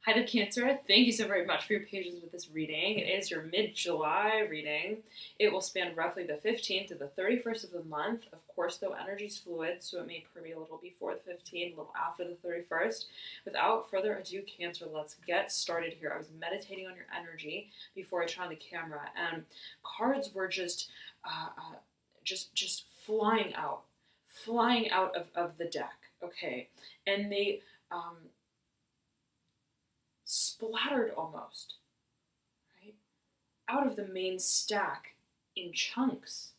Hi there, Cancer. Thank you so very much for your patience with this reading. It is your mid-July reading. It will span roughly the 15th to the 31st of the month. Of course, though, energy is fluid, so it may be a little before the 15th, a little after the 31st. Without further ado, Cancer, let's get started here. I was meditating on your energy before I turned on the camera, and cards were just flying out of the deck. Okay, and they splattered almost, right, out of the main stack in chunks.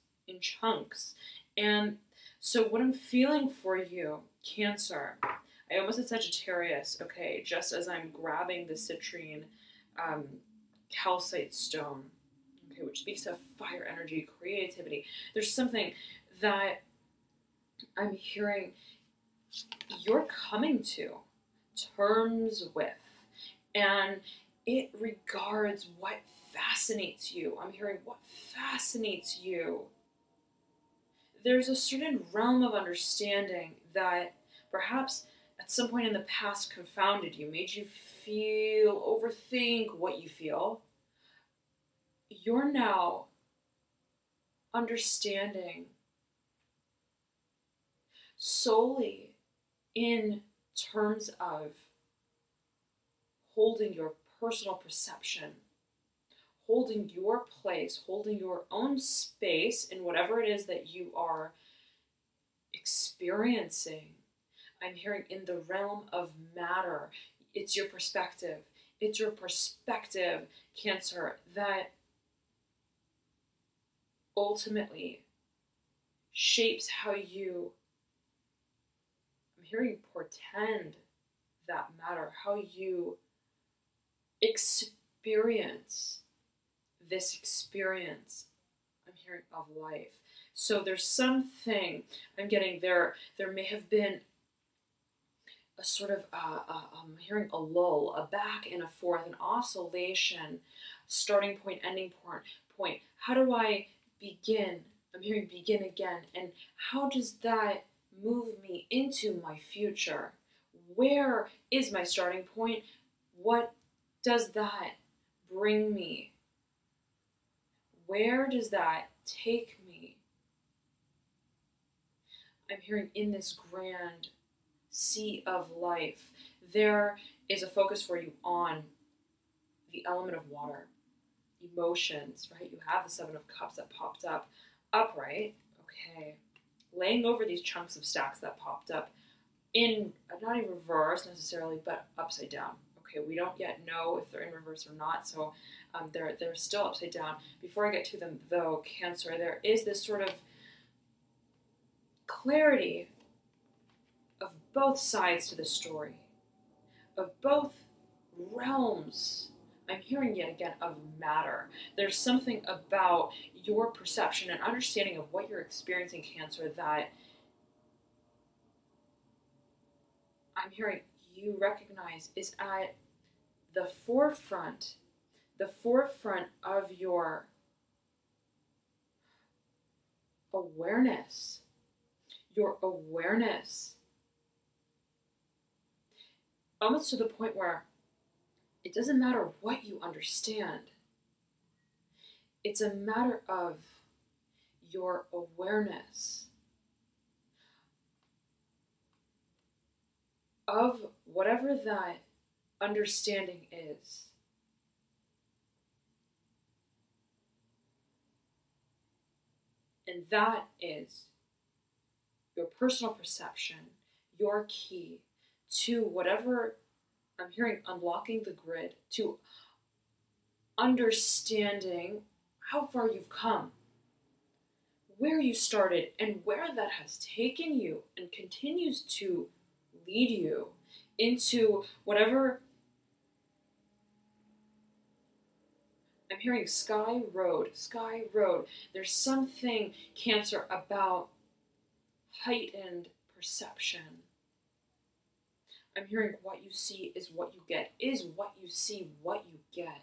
And so what I'm feeling for you, Cancer, I almost said Sagittarius, okay, just as I'm grabbing the citrine calcite stone, okay, which speaks of fire energy, creativity. There's something that I'm hearing you're coming to terms with. And it regards what fascinates you. I'm hearing what fascinates you. There's a certain realm of understanding that perhaps at some point in the past confounded you, made you feel, overthink what you feel. You're now understanding solely in terms of holding your personal perception, holding your place, holding your own space in whatever it is that you are experiencing. I'm hearing in the realm of matter. It's your perspective. It's your perspective, Cancer, that ultimately shapes how you, I'm hearing portend that matter, how you experience this experience, I'm hearing, of life. So there's something I'm getting there. There may have been a sort of, I'm hearing a lull, a back and a forth, an oscillation, starting point, ending point. How do I begin? I'm hearing begin again. And how does that move me into my future? Where is my starting point? What does that bring me? Where does that take me? I'm hearing in this grand sea of life, there is a focus for you on the element of water, emotions, right? You have the Seven of Cups that popped up upright, okay, laying over these chunks of stacks that popped up in, not in reverse necessarily, but upside down. Okay, we don't yet know if they're in reverse or not, so they're still upside down. Before I get to them, though, Cancer, there is this sort of clarity of both sides to the story, of both realms. I'm hearing yet again of matter. There's something about your perception and understanding of what you're experiencing, Cancer, that I'm hearing you recognize is at the forefront of your awareness. Your awareness. Almost to the point where it doesn't matter what you understand. It's a matter of your awareness of whatever that understanding is. And that is your personal perception, your key to whatever, I'm hearing unlocking the grid, to understanding how far you've come, where you started, and where that has taken you and continues to lead you into whatever. I'm hearing sky road. There's something, Cancer, about heightened perception. I'm hearing what you see is what you get. Is what you see what you get?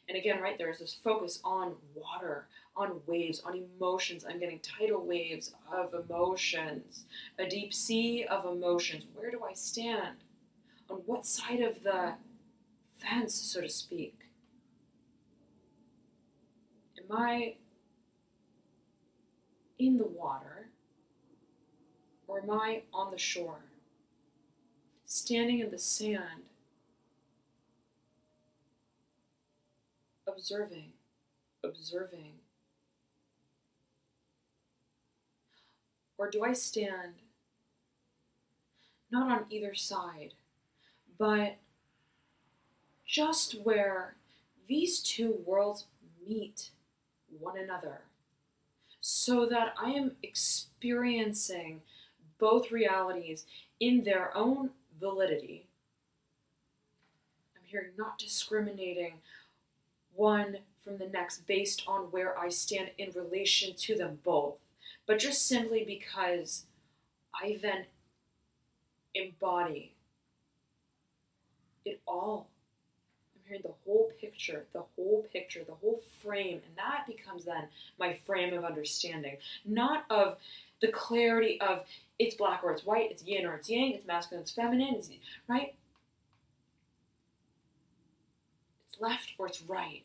And again, right, there's this focus on water, on waves, on emotions. I'm getting tidal waves of emotions, a deep sea of emotions. Where do I stand? On what side of the fence, so to speak? Am I in the water, or am I on the shore, standing in the sand, observing, observing? Or do I stand not on either side, but just where these two worlds meet one another, so that I am experiencing both realities in their own validity? I'm here not discriminating one from the next based on where I stand in relation to them both, but just simply because I then embody it all. I'm hearing the whole picture, the whole picture, the whole frame, and that becomes then my frame of understanding, not of the clarity of it's black or it's white, it's yin or it's yang, it's masculine, it's feminine, it's right, it's left or it's right.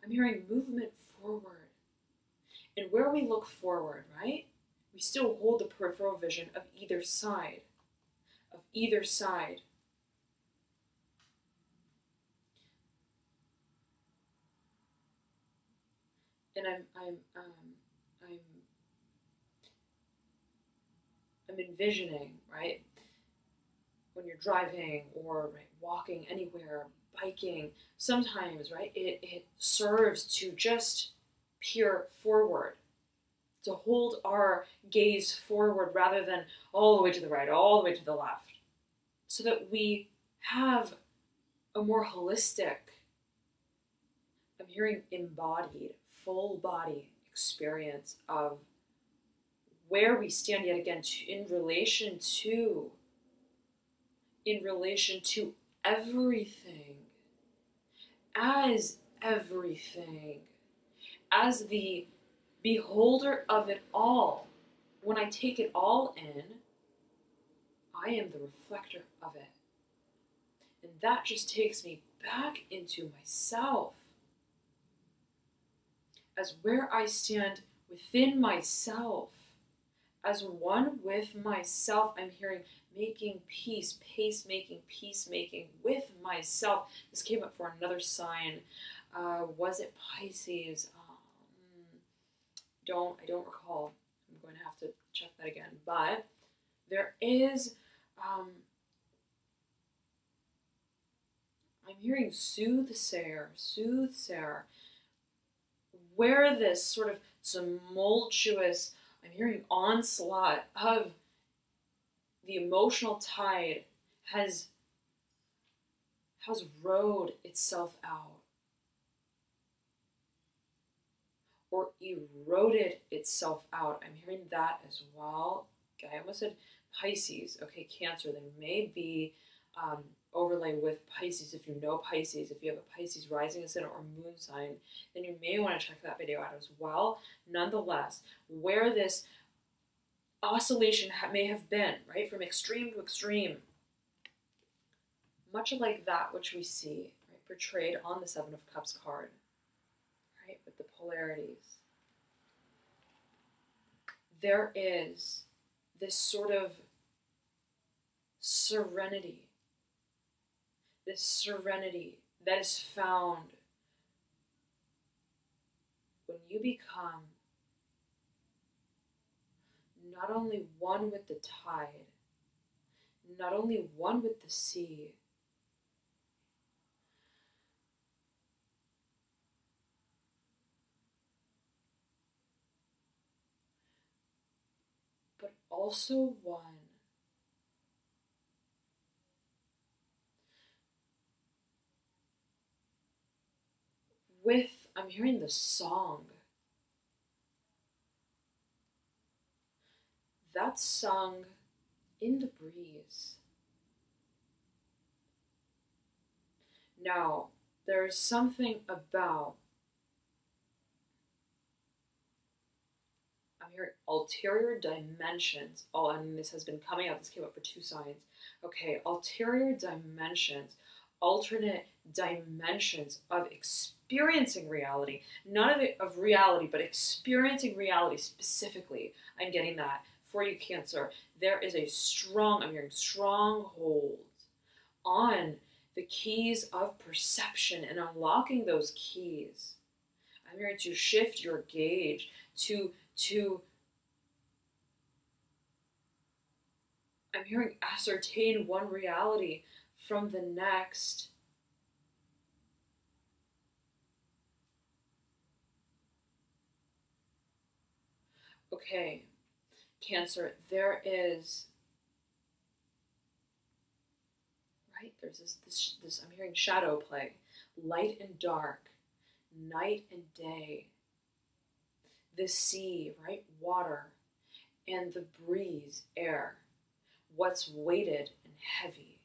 I'm hearing movement forward. And where we look forward, right, we still hold the peripheral vision of either side, of either side. And I'm envisioning, right, when you're driving or right, walking anywhere, biking, sometimes, right, it serves to just peer forward, to hold our gaze forward rather than all the way to the right, all the way to the left, so that we have a more holistic, I'm hearing embodied, full body experience of where we stand yet again in relation to everything, as everything, as the beholder of it all. When I take it all in, I am the reflector of it. And that just takes me back into myself, as where I stand within myself, as one with myself. I'm hearing making peace, peacemaking with myself. This came up for another sign. Was it Pisces? I don't recall. I'm going to have to check that again. But there is, I'm hearing soothsayer, where this sort of tumultuous, I'm hearing onslaught of the emotional tide has rode itself out, or eroded itself out. I'm hearing that as well. Okay, I almost said Pisces. Okay, Cancer. There may be overlay with Pisces. If you know Pisces, if you have a Pisces rising ascendant or moon sign, then you may want to check that video out as well. Nonetheless, where this oscillation may have been, right, from extreme to extreme, much like that which we see, right, portrayed on the Seven of Cups card, right, with the polarities. There is this sort of serenity, that is found when you become not only one with the tide, not only one with the sea, but also one with, I'm hearing the song. That's sung in the breeze. Now, there's something about, I'm hearing ulterior dimensions. Oh, and this has been coming up. This came up for 2 signs. Okay, ulterior dimensions, alternate dimensions of experiencing reality. None of it of reality, but experiencing reality specifically. I'm getting that for you, Cancer. There is a strong, I'm hearing stronghold on the keys of perception and unlocking those keys. I'm hearing to shift your gauge, to I'm hearing ascertain one reality from the next. Okay, Cancer, there is, right, there's this I'm hearing shadow play, light and dark, night and day, the sea, right, water, and the breeze, air, what's weighted and heavy,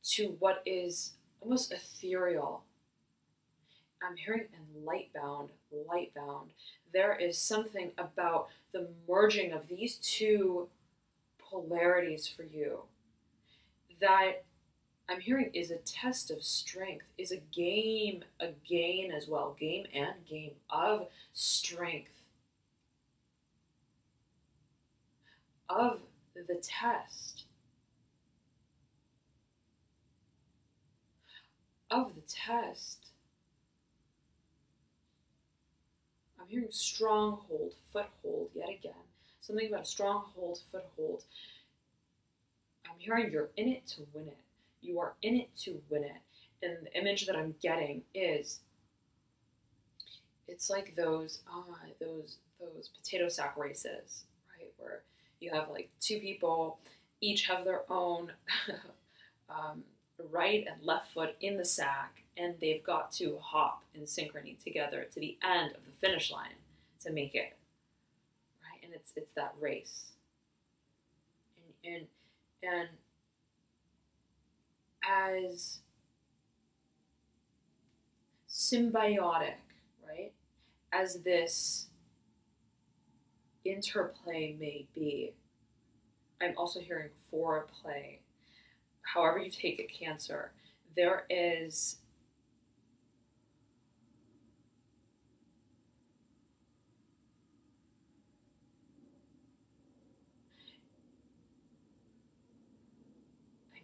to what is almost ethereal. I'm hearing and light bound. There is something about the merging of these two polarities for you that I'm hearing is a test of strength, is a gain as well, game of strength, of the test, I'm hearing stronghold, foothold, yet again. Something about a stronghold, foothold. I'm hearing you're in it to win it. You are in it to win it. And the image that I'm getting is, it's like those potato sack races, right? Where you have like 2 people, each have their own right and left foot in the sack, and they've got to hop in synchrony together to the end of the finish line to make it, right? And it's that race, and as symbiotic, right, as this interplay may be, I'm also hearing foreplay. However you take it, Cancer, there is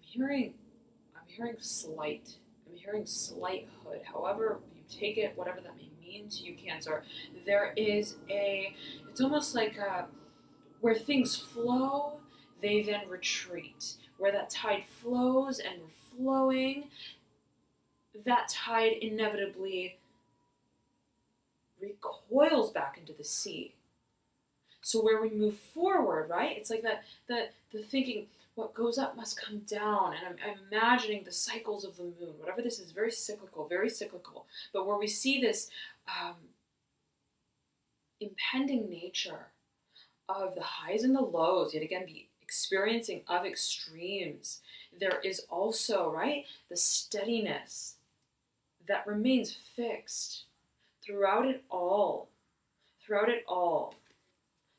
I'm hearing slighthood. However you take it, whatever that may mean to you, Cancer, there is it's almost like where things flow, they then retreat. Where that tide flows and we're flowing, that tide inevitably recoils back into the sea. So where we move forward, right? It's like the thinking, what goes up must come down. And I'm imagining the cycles of the moon, whatever this is, very cyclical. But where we see this impending nature of the highs and the lows, yet again, the experiencing of extremes, there is also, right, the steadiness that remains fixed throughout it all,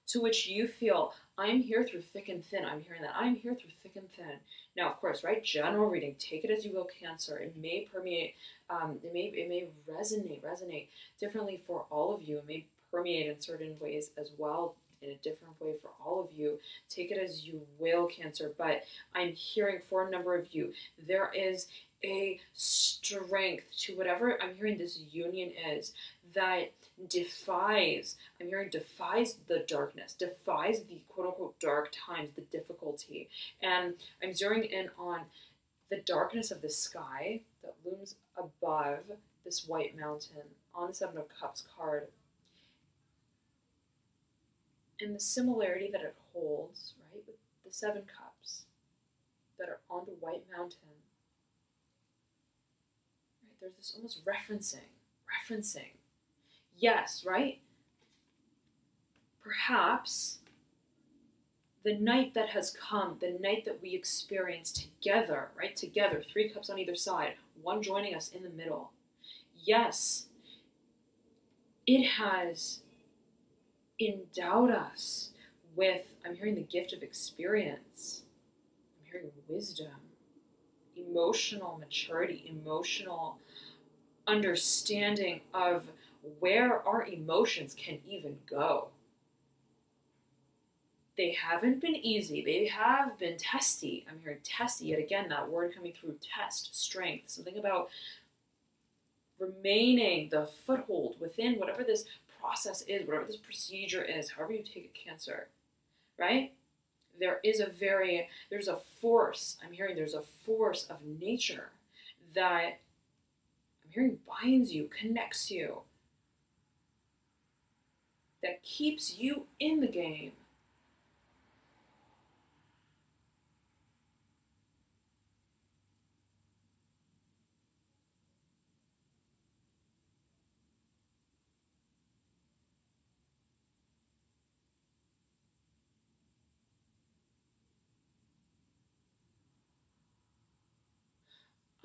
to which you feel, I'm here through thick and thin. I'm hearing that. I'm here through thick and thin. Now, of course, right, general reading, take it as you will, Cancer. It may permeate, it may resonate differently for all of you. It may permeate in certain ways as well, in a different way for all of you. Take it as you will, Cancer. But I'm hearing for a number of you, there is a strength to whatever I'm hearing this union is that defies the darkness, defies the quote-unquote dark times, the difficulty. And I'm zeroing in on the darkness of the sky that looms above this white mountain on the 7 of Cups card, and the similarity that it holds, right, with the 7 Cups that are on the white mountain. Right, there's this almost referencing. Yes, right? Perhaps the night that has come, the night that we experience together, right? Together, 3 cups on either side, one joining us in the middle. Yes, it has endowed us with, I'm hearing the gift of experience. I'm hearing wisdom, emotional maturity, emotional understanding of where our emotions can even go. They haven't been easy. They have been testy. I'm hearing testy yet again, that word coming through, test, strength, something about remaining the foothold within whatever this process is, whatever this procedure is, however you take it, Cancer, right? There's a force, I'm hearing there's a force of nature that I'm hearing binds you, connects you, that keeps you in the game.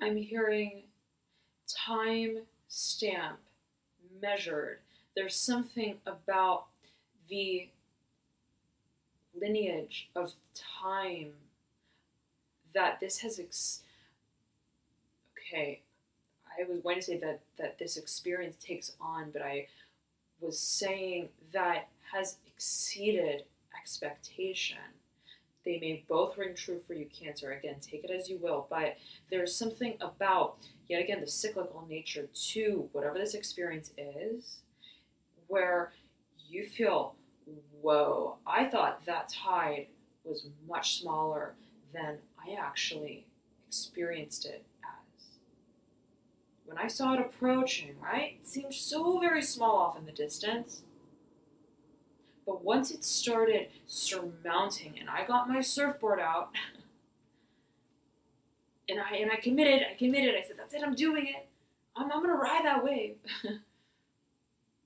I'm hearing time stamp, measured. There's something about the lineage of time that this has okay, I was going to say that this experience takes on, but I was saying that has exceeded expectation. They may both ring true for you, Cancer. Again, take it as you will, but there's something about, yet again, the cyclical nature to whatever this experience is, where you feel, whoa, I thought that tide was much smaller than I actually experienced it as. When I saw it approaching, right, it seemed so very small off in the distance. But once it started surmounting and I got my surfboard out and I committed, I said, that's it, I'm doing it. I'm going to ride that wave.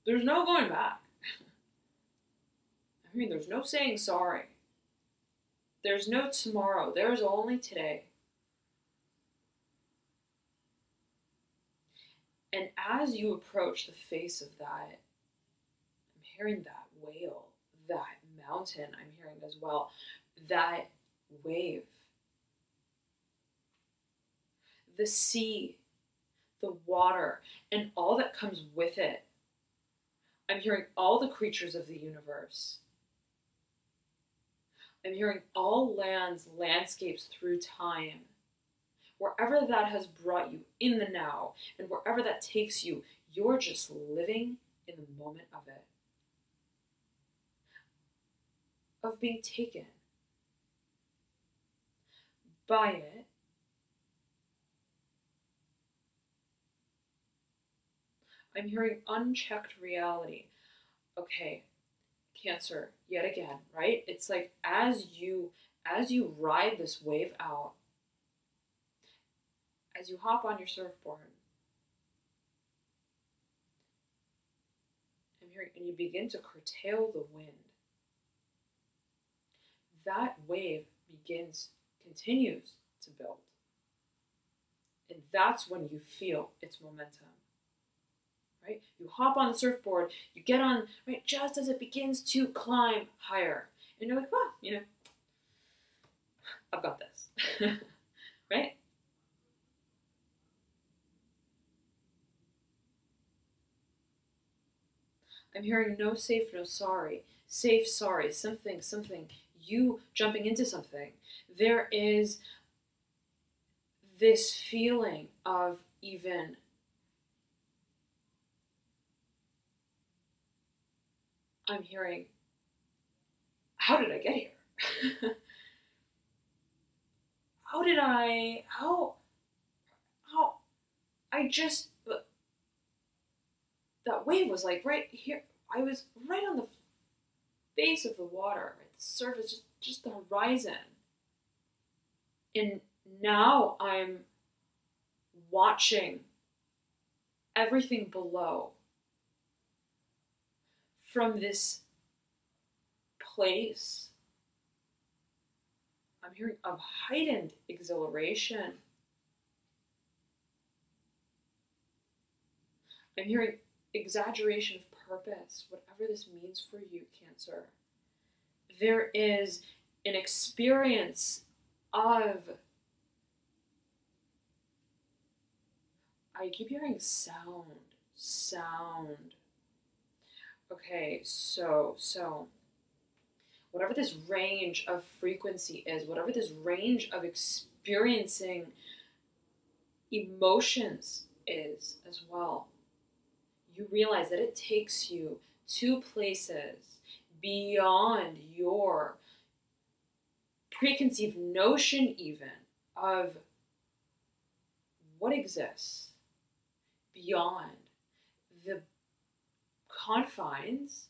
There's no going back. I mean, there's no saying sorry. There's no tomorrow. There's only today. And as you approach the face of that, I'm hearing that whale, that mountain, I'm hearing as well, that wave, the sea, the water, and all that comes with it. I'm hearing all the creatures of the universe. I'm hearing all lands, landscapes through time. Wherever that has brought you in the now, and wherever that takes you, you're just living in the moment of it. Of being taken by it. I'm hearing unchecked reality. Okay, Cancer, yet again, right? It's like as you ride this wave out, as you hop on your surfboard, I'm hearing, and you begin to curtail the wind, that wave continues to build. And that's when you feel its momentum, right? You hop on the surfboard, you get on, right, just as it begins to climb higher. And you're like, well, you know, I've got this, right? I'm hearing no safe, no sorry. Safe, sorry, something, you jumping into something. There is this feeling of even I'm hearing, how did I get here? I just, that wave was like right here. I was right on the face of the water, right? The surface, just the horizon. And now I'm watching everything below from this place, I'm hearing, of heightened exhilaration. I'm hearing exaggeration of purpose, whatever this means for you, Cancer. There is an experience of, I keep hearing sound. Okay, so whatever this range of frequency is, whatever this range of experiencing emotions is as well, you realize that it takes you to places beyond your preconceived notion even of what exists, beyond the confines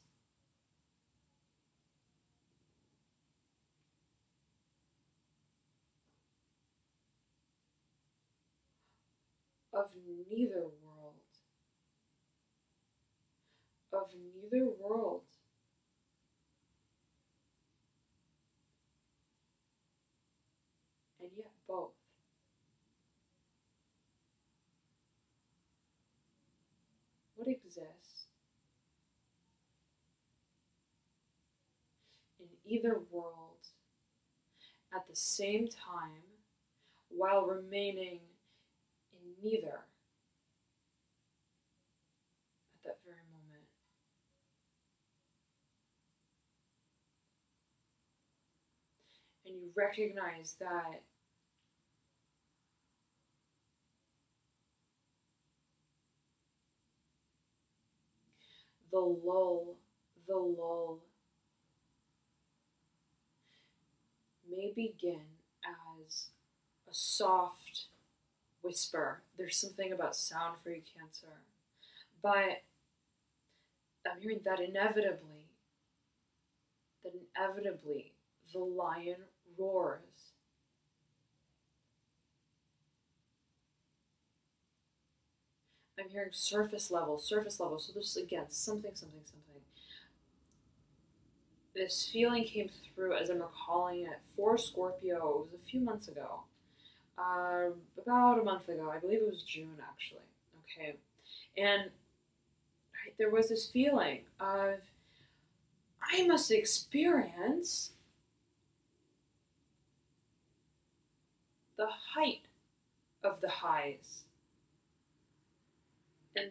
of neither world. Of neither world. And yet both. What exists in either world at the same time while remaining in neither at that very moment. And you recognize that the lull may begin as a soft whisper. There's something about sound for you, Cancer. But I'm hearing that inevitably, the lion roars. I'm hearing surface level. So there's again something. This feeling came through as I'm recalling it for Scorpio. It was a few months ago. About a month ago. I believe it was June, actually. Okay. And right, there was this feeling of, I must experience the height of the highs and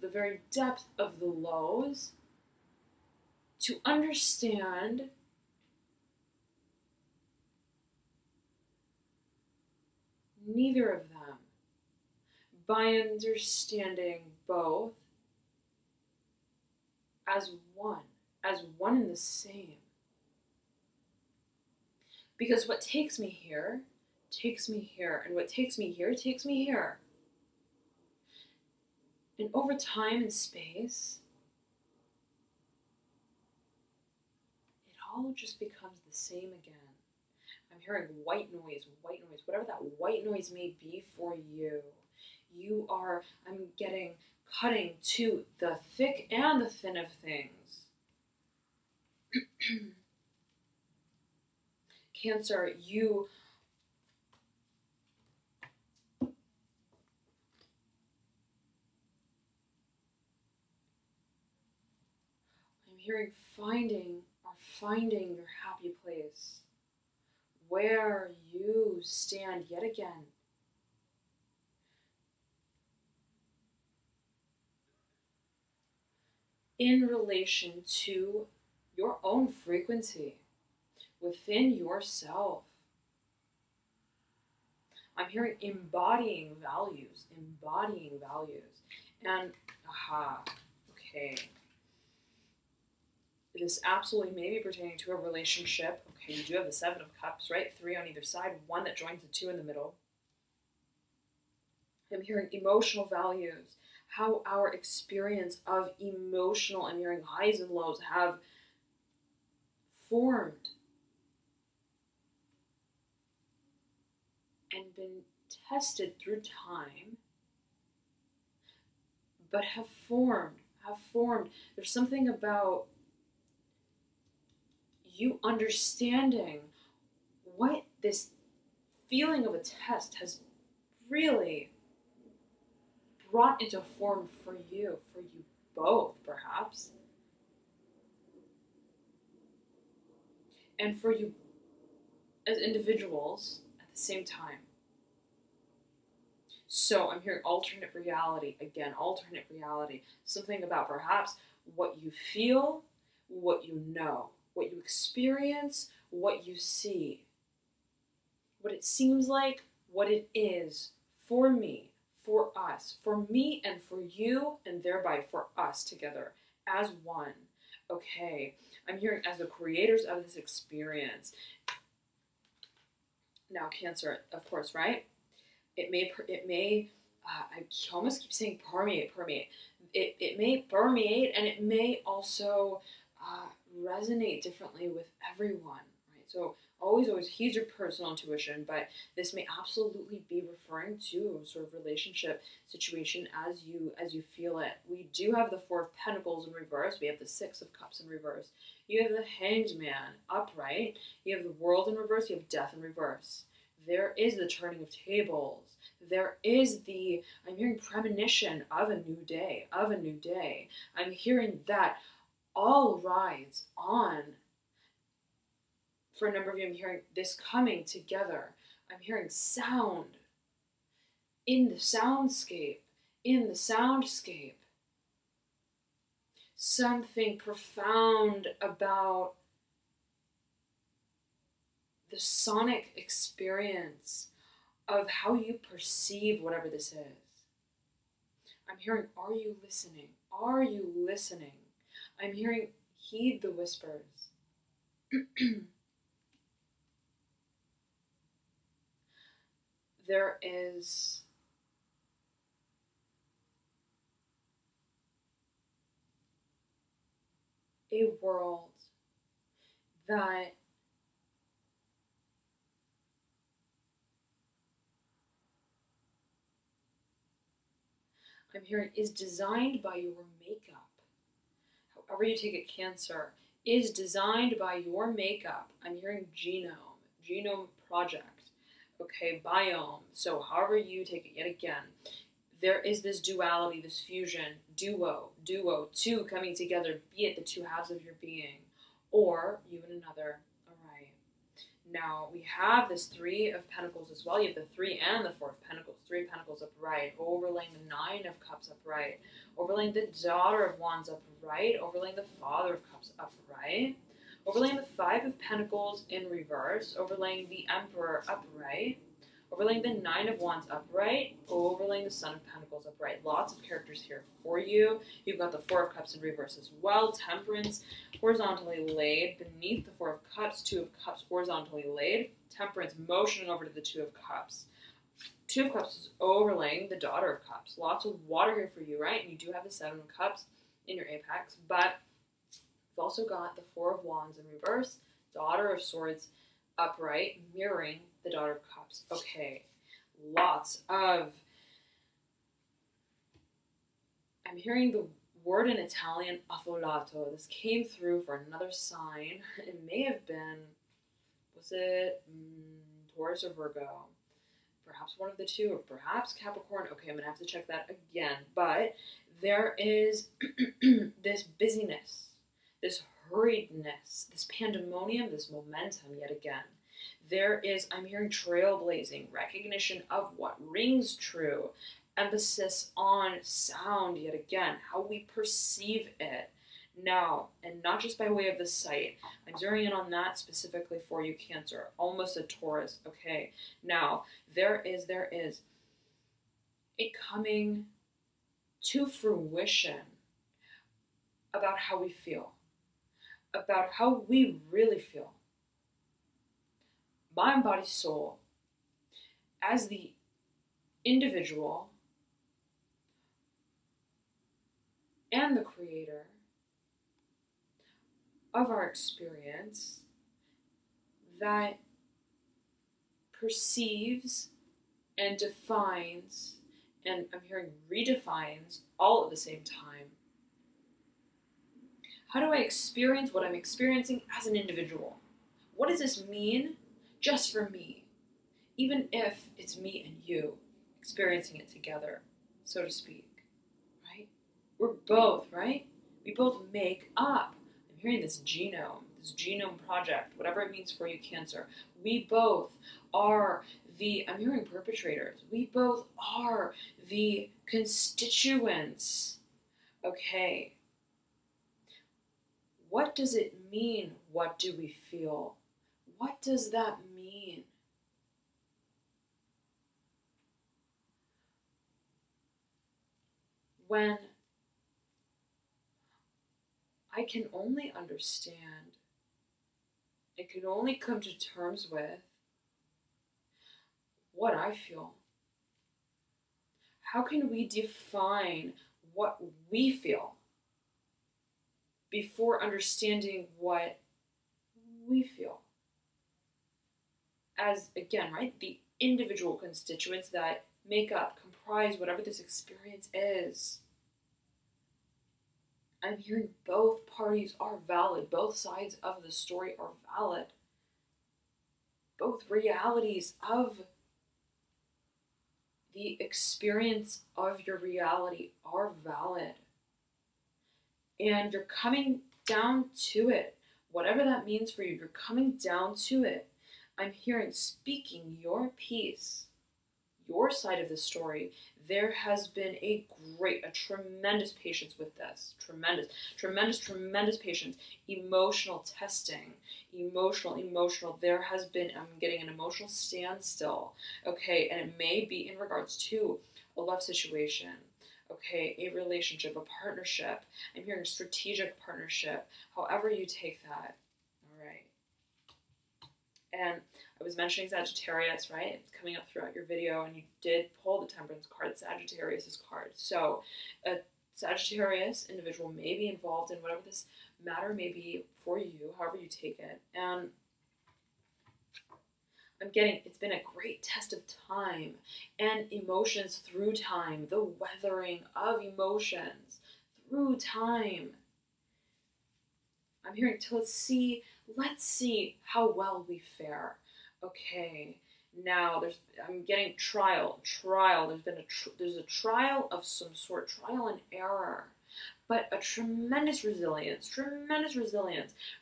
the very depth of the lows, to understand neither of them, by understanding both as one and the same. Because what takes me here, and what takes me here, takes me here. And over time and space, it all just becomes the same again. I'm hearing white noise, whatever that white noise may be for you. I'm getting cutting to the thick and the thin of things. Cancer, I'm hearing finding your happy place, where you stand yet again in relation to your own frequency within yourself. I'm hearing embodying values. And, okay. This absolutely may be pertaining to a relationship. Okay, you do have the Seven of Cups, right? 3 on either side, 1 that joins the 2 in the middle. I'm hearing emotional values, how our experience of emotional, I'm hearing highs and lows, have formed and been tested through time, but have formed. There's something about you understanding what this feeling of a test has really brought into form for you both, perhaps. And for you as individuals at the same time. So I'm hearing alternate reality. Again, alternate reality. Something about perhaps what you feel, what you know, what you experience, what you see. What it seems like, what it is for me, for us, for me and for you, and thereby for us together as one. Okay, I'm hearing as the creators of this experience. Now, Cancer, of course, right? It may, I almost keep saying permeate. It may permeate, and it may also resonate differently with everyone, right? So always heed your personal intuition, but this may absolutely be referring to sort of relationship situation as you feel it. We do have the Four of Pentacles in reverse. We have the Six of Cups in reverse. You have the Hanged Man upright. You have the World in reverse. You have Death in reverse. There is the turning of tables. There is the, I'm hearing premonition of a new day, I'm hearing that all rides on. For a number of you, I'm hearing this coming together. I'm hearing sound in the soundscape, Something profound about the sonic experience of how you perceive whatever this is. I'm hearing, are you listening? Are you listening? I'm hearing, heed the whispers. There is a world that I'm hearing is designed by your makeup. However you take it, Cancer, is designed by your makeup. I'm hearing genome project. Okay, biome. So however you take it, yet again, there is this duality, this fusion, duo, two coming together, be it the two halves of your being, or you and another. All right. Now, we have this Three of Pentacles as well. You have the Three and the Four of Pentacles. Three of Pentacles upright, overlaying the Nine of Cups upright, overlaying the Daughter of Wands upright, overlaying the Father of Cups upright, overlaying the Five of Pentacles in reverse, overlaying the Emperor upright, overlaying the Nine of Wands upright, overlaying the Son of Pentacles upright. Lots of characters here for you. You've got the Four of Cups in reverse as well. Temperance horizontally laid beneath the Four of Cups. Two of Cups horizontally laid. Temperance motioning over to the Two of Cups. Two of Cups is overlaying the Daughter of Cups. Lots of water here for you, right? And you do have the Seven of Cups in your apex, but you've also got the Four of Wands in reverse. Daughter of Swords upright, mirroring the Daughter of Cups. Okay, lots of, I'm hearing the word in Italian, affolato. This came through for another sign. It may have been, was it Taurus or Virgo? Perhaps one of the two, or perhaps Capricorn. Okay, I'm going to have to check that again. But there is this busyness, this hurriedness, this pandemonium, this momentum yet again. There is, I'm hearing trailblazing, recognition of what rings true, emphasis on sound yet again, how we perceive it now, and not just by way of the sight. I'm zeroing in on that specifically for you, Cancer, almost a Taurus. Okay, now there is it coming to fruition about how we feel, about how we really feel. Mind, body, soul, as the individual and the creator of our experience that perceives and defines, and I'm hearing redefines all at the same time. How do I experience what I'm experiencing as an individual? What does this mean just for me? Even if it's me and you experiencing it together, so to speak, right? We're both, right? We both make up. I'm hearing this genome project, whatever it means for you, Cancer. We both are I'm hearing perpetrators. We both are the constituents. Okay. What does it mean? What do we feel? What does that mean? When I can only understand, I can only come to terms with what I feel. How can we define what we feel before understanding what we feel? As, again, right, the individual constituents that make up, comprise whatever this experience is. I'm hearing both parties are valid. Both sides of the story are valid. Both realities of the experience of your reality are valid. And you're coming down to it. Whatever that means for you, you're coming down to it. I'm hearing speaking your piece, your side of the story. There has been a tremendous patience with this. Tremendous patience. Emotional testing. Emotional. There has been, I'm getting an emotional standstill. Okay, and it may be in regards to a love situation. Okay, a relationship, a partnership. I'm hearing strategic partnership. However you take that. All right. And I was mentioning Sagittarius, right? It's coming up throughout your video, and you did pull the Temperance card, Sagittarius' card. So a Sagittarius individual may be involved in whatever this matter may be for you, however you take it. And I'm getting, it's been a great test of time and emotions through time, the weathering of emotions through time. I'm hearing let's see how well we fare. Okay, now I'm getting trial. There's a trial of some sort, trial and error, but a tremendous resilience,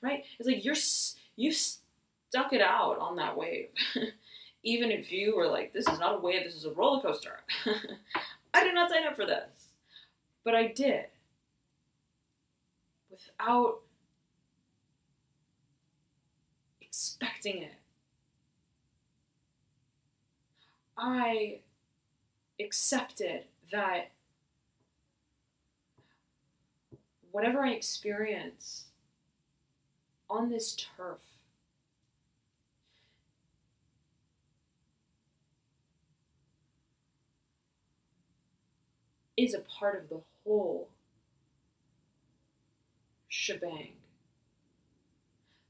right? It's like you stuck it out on that wave. Even if you were like, this is not a wave, this is a roller coaster. I did not sign up for this, but I did without expecting it. I accepted that whatever I experience on this turf is a part of the whole shebang.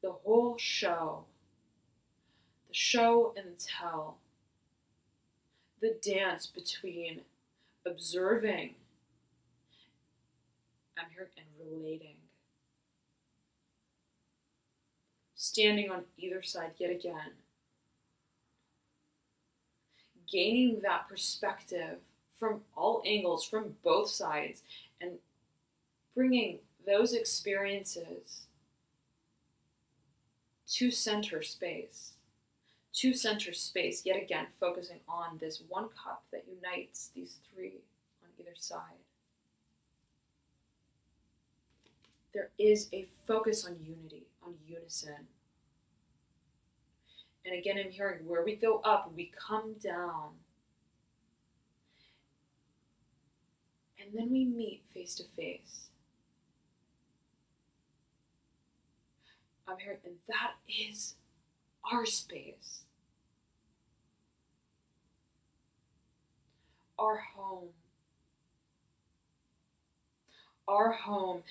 The whole show. The show and tell. The dance between observing, I'm here, and relating. Standing on either side yet again. Gaining that perspective from all angles, from both sides, and bringing those experiences to center space. To center space, yet again, focusing on this one cup that unites these three on either side. There is a focus on unity, on unison. And again, I'm hearing where we go up, we come down. And then we meet face to face. I'm hearing, and that is our space. Our home. Our home.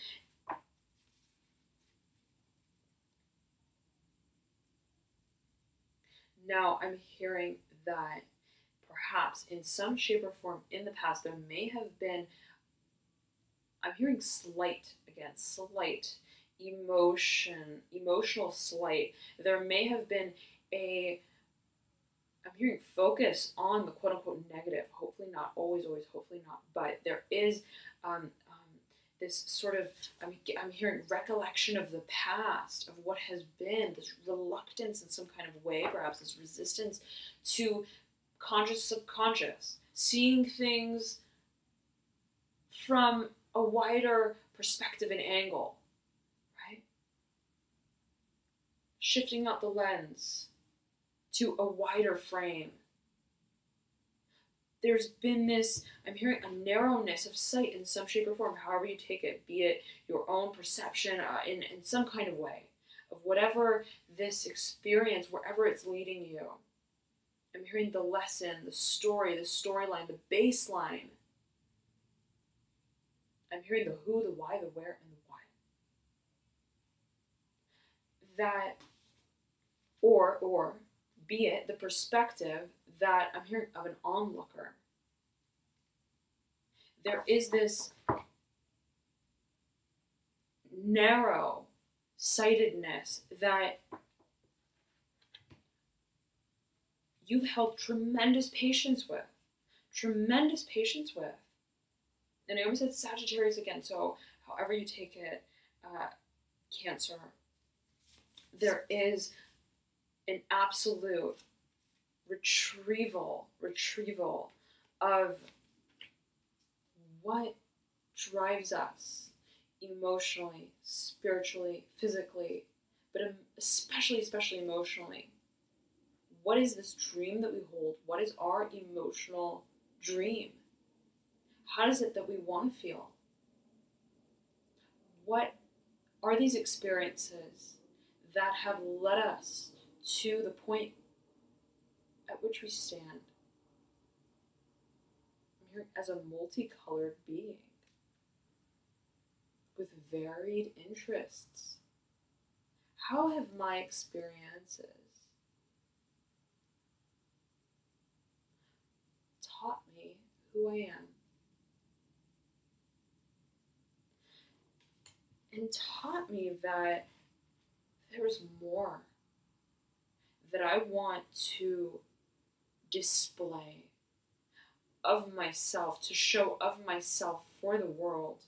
Now I'm hearing that perhaps in some shape or form in the past there may have been, I'm hearing slight emotional slight. There may have been I'm hearing focus on the quote unquote negative. Hopefully not, always, hopefully not. But there is this sort of, I'm hearing recollection of the past, of what has been, this reluctance in some kind of way, perhaps this resistance to conscious, subconscious, seeing things from a wider perspective and angle, right? Shifting out the lens to a wider frame. There's been this, I'm hearing a narrowness of sight in some shape or form, however you take it, be it your own perception in some kind of way, of whatever this experience, wherever it's leading you. I'm hearing the lesson, the story, the storyline, the baseline. I'm hearing the who, the why, the where, and the why. That, or be it the perspective that I'm hearing of an onlooker. There is this narrow sightedness that you've held tremendous patience with. And I almost said Sagittarius again, so however you take it, Cancer, there is an absolute retrieval of what drives us emotionally, spiritually, physically, but especially emotionally. What is this dream that we hold? What is our emotional dream? How is it that we want to feel? What are these experiences that have led us to the point at which we stand? I'm here as a multicolored being with varied interests. How have my experiences taught me who I am? And taught me that there's more that I want to display of myself, to show of myself for the world.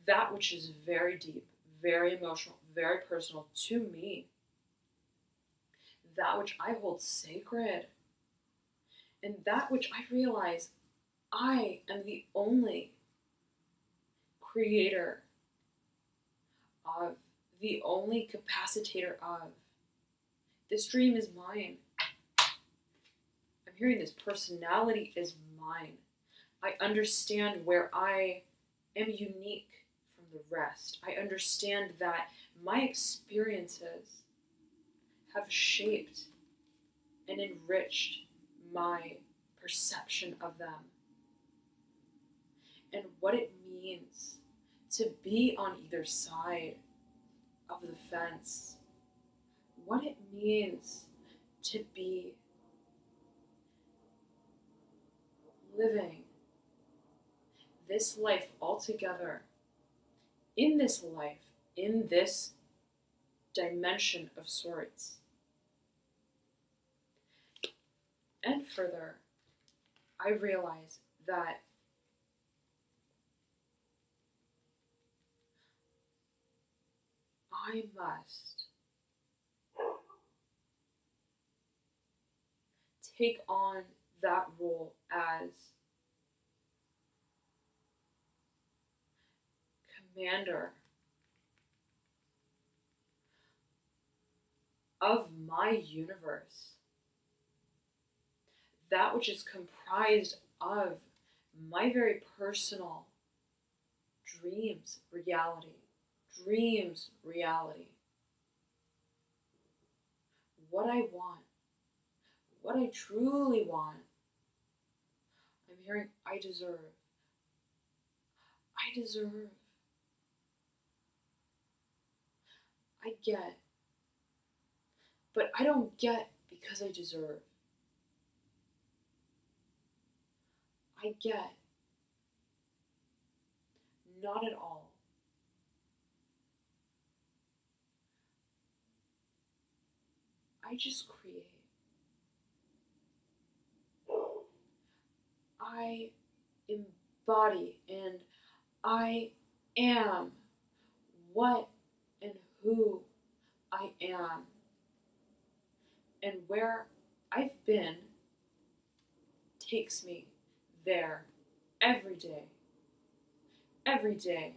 That which is very deep, very emotional, very personal to me. That which I hold sacred. And that which I realize I am the only creator of, the only capacitator of. This dream is mine. I'm hearing this personality is mine. I understand where I am unique from the rest. I understand that my experiences have shaped and enriched my perception of them. And what it means to be on either side of the fence. What it means to be living this life altogether, in this life, in this dimension of sorts. And further, I realize that I must take on that role as commander of my universe. That which is comprised of my very personal dreams, reality. Dreams, reality. What I want. What I truly want. I'm hearing I deserve. I deserve. I get. But I don't get because I deserve. I get. Not at all. I just create. I embody and I am what and who I am. And where I've been takes me there every day. Every day.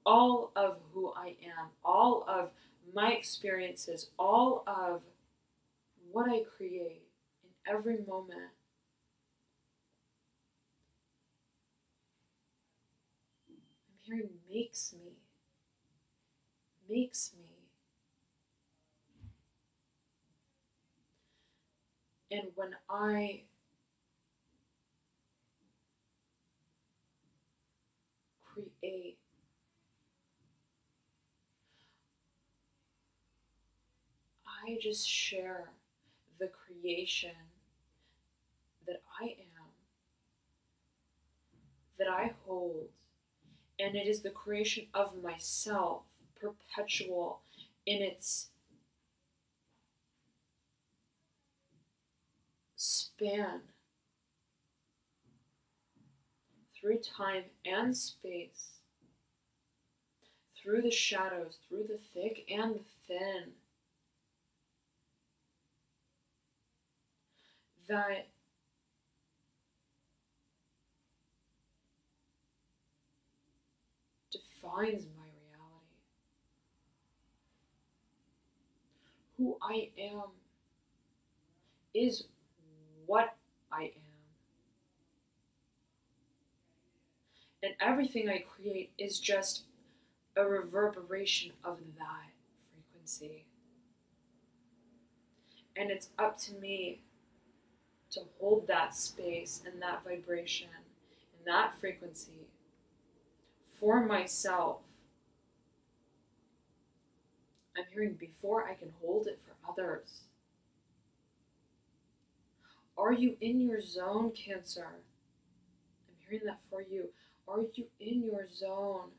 All of who I am, all of my experiences, all of what I create in every moment. I'm hearing makes me. Makes me. And when I create, I just share the creation that I am, that I hold, and it is the creation of myself, perpetual in its span through time and space, through the shadows, through the thick and the thin, that defines my reality. Who I am is what I am. And everything I create is just a reverberation of that frequency. And it's up to me to hold that space and that vibration and that frequency for myself. I'm hearing before I can hold it for others. Are you in your zone, Cancer? I'm hearing that for you. Are you in your zone?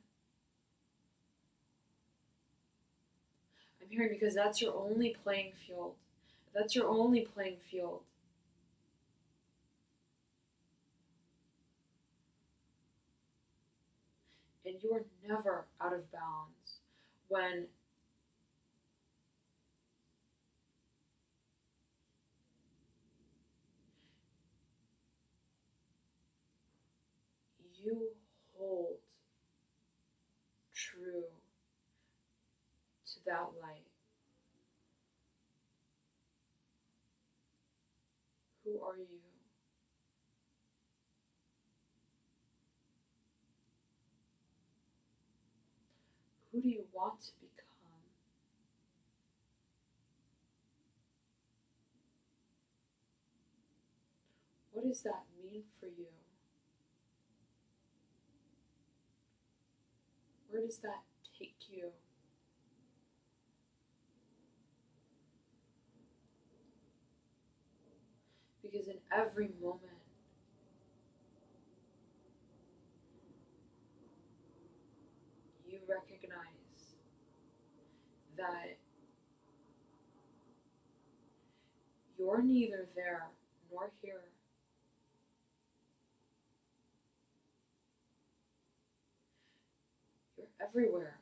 I'm hearing because that's your only playing field. That's your only playing field. And you are never out of bounds when you hold true to that light. Who are you? Who do you want to become? What does that mean for you? Where does that take you? Because in every moment, you recognize that you're neither there nor here. You're everywhere.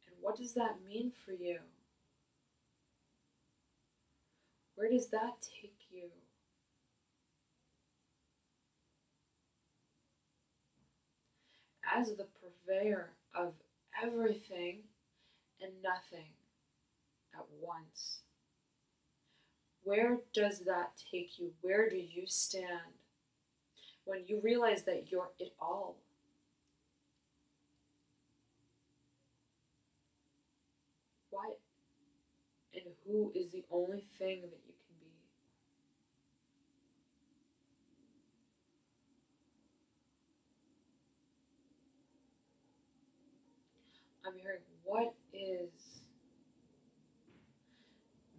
And what does that mean for you? Where does that take you? As the purveyor of everything and nothing at once, where does that take you? Where do you stand when you realize that you're it all? What and who is the only thing that you can be? I'm hearing, what is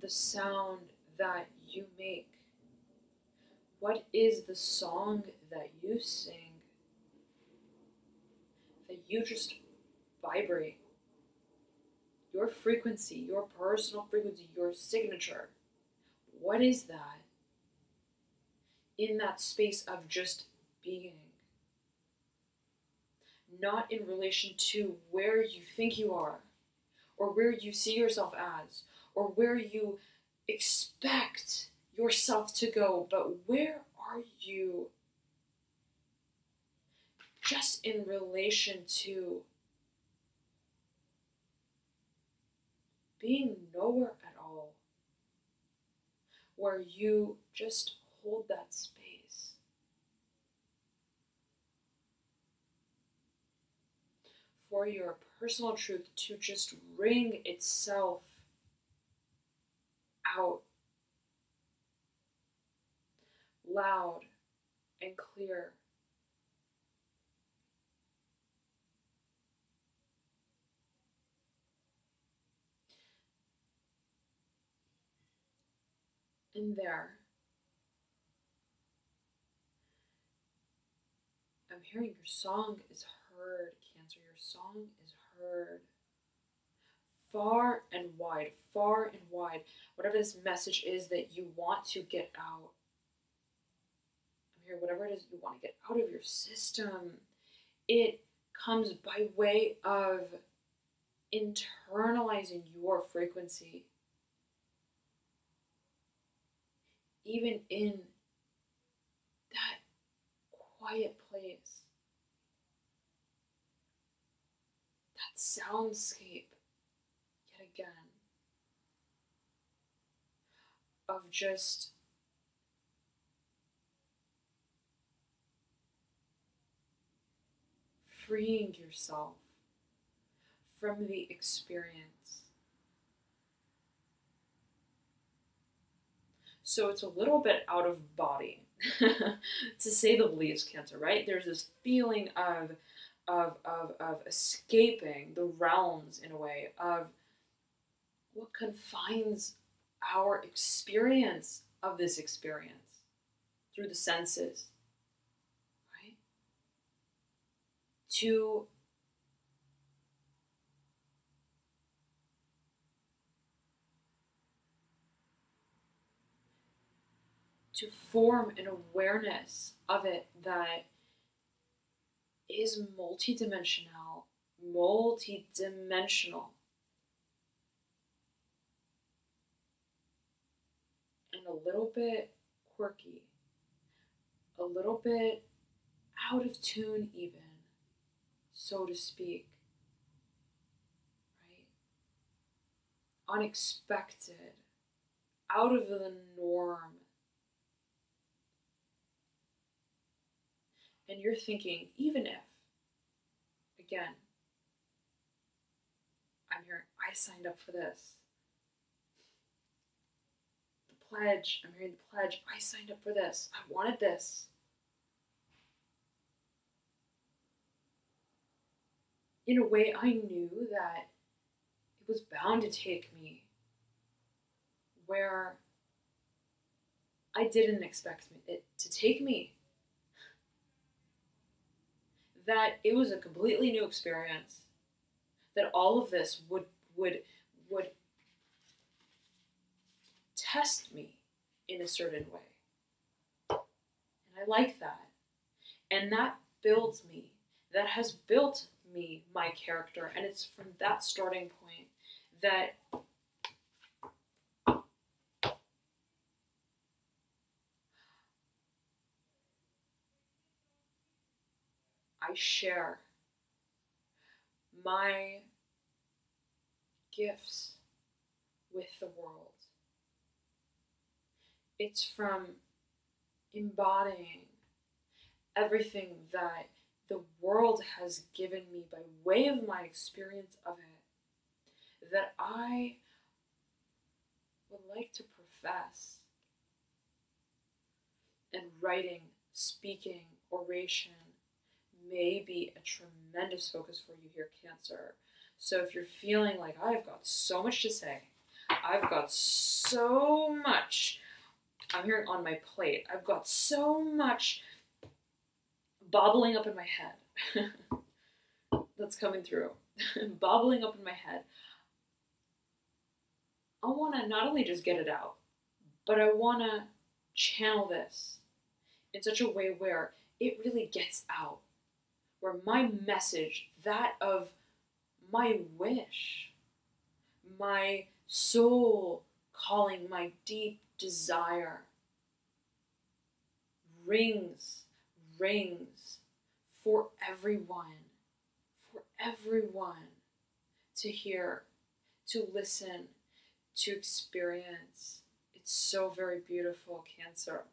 the sound that you make? What is the song that you sing? That you just vibrate? Your frequency, your personal frequency, your signature. What is that? in that space of just being. Not in relation to where you think you are, or where you see yourself as, or where you expect yourself to go, but where are you just in relation to being nowhere at all, where you just hold that space. For your personal truth to just ring itself out loud and clear. And there, I'm hearing your song is heard, Cancer. Your song is heard. Far and wide, far and wide. Whatever this message is that you want to get out. I'm here, whatever it is you want to get out of your system, it comes by way of internalizing your frequency. Even in that quiet place, that soundscape, yet again, of just freeing yourself from the experience. So it's a little bit out of body, to say the least, Cancer, right? There's this feeling of escaping the realms, in a way, of what confines our experience of this experience through the senses, right? To form an awareness of it that is multidimensional, and a little bit quirky, a little bit out of tune even, so to speak, right? Unexpected, out of the norm. And you're thinking, even if, again, I'm hearing, I signed up for this. The pledge, I'm hearing the pledge, I signed up for this. I wanted this. In a way, I knew that it was bound to take me where I didn't expect it to take me. That it was a completely new experience. That all of this would test me in a certain way. And I like that. And that builds me. That has built me, my character. And it's from that starting point that I share my gifts with the world. It's from embodying everything that the world has given me by way of my experience of it, that I would like to profess. And writing, speaking, oration may be a tremendous focus for you here, Cancer. So if you're feeling like, I've got so much to say, I've got so much, I'm hearing on my plate, I've got so much bobbling up in my head that's coming through, bobbling up in my head, I want to not only just get it out, but I want to channel this in such a way where it really gets out, where my message, that of my wish, my soul calling, my deep desire, rings for everyone to hear, to listen, to experience. It's so very beautiful, Cancer.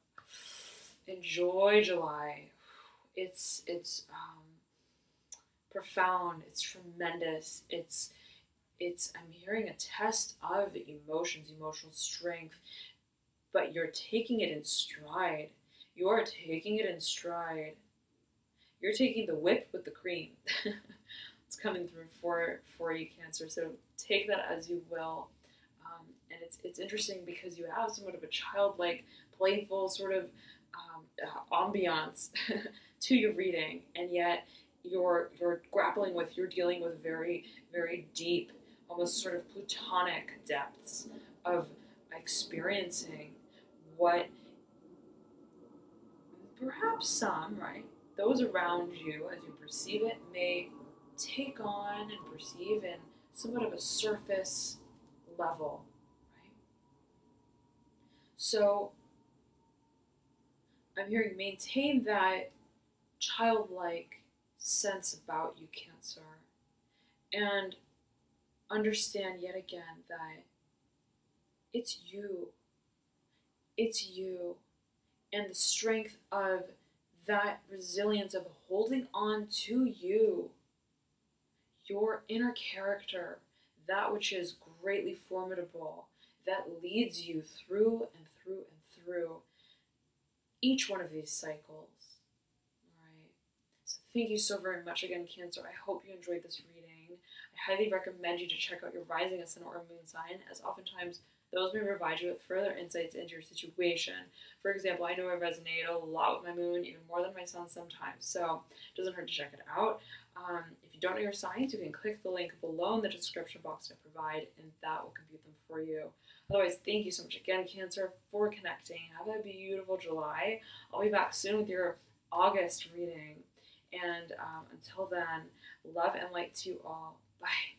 Enjoy July. It's profound. It's tremendous. It's I'm hearing a test of emotions, emotional strength, but you're taking it in stride. You're taking it in stride. You're taking the whip with the cream. It's coming through for you, Cancer. So take that as you will. And it's interesting because you have somewhat of a childlike, playful sort of ambiance to your reading, and yet you're dealing with very, very deep, almost sort of plutonic depths of experiencing what perhaps those around you, as you perceive it, may take on and perceive in somewhat of a surface level, right? So I'm hearing maintain that childlike sense about you, Cancer, and understand yet again that it's you, and the strength of that resilience of holding on to you, your inner character, that which is greatly formidable, that leads you through and through and through each one of these cycles. All right. So thank you so very much again, Cancer. I hope you enjoyed this reading. I highly recommend you to check out your rising, ascendant, or moon sign, as oftentimes those may provide you with further insights into your situation. For example, I know I resonate a lot with my moon, even more than my sun sometimes, so it doesn't hurt to check it out. If you don't know your signs, you can click the link below in the description box I provide, and that will compute them for you. Otherwise, thank you so much again, Cancer, for connecting. Have a beautiful July. I'll be back soon with your August reading. And until then, love and light to you all. Bye.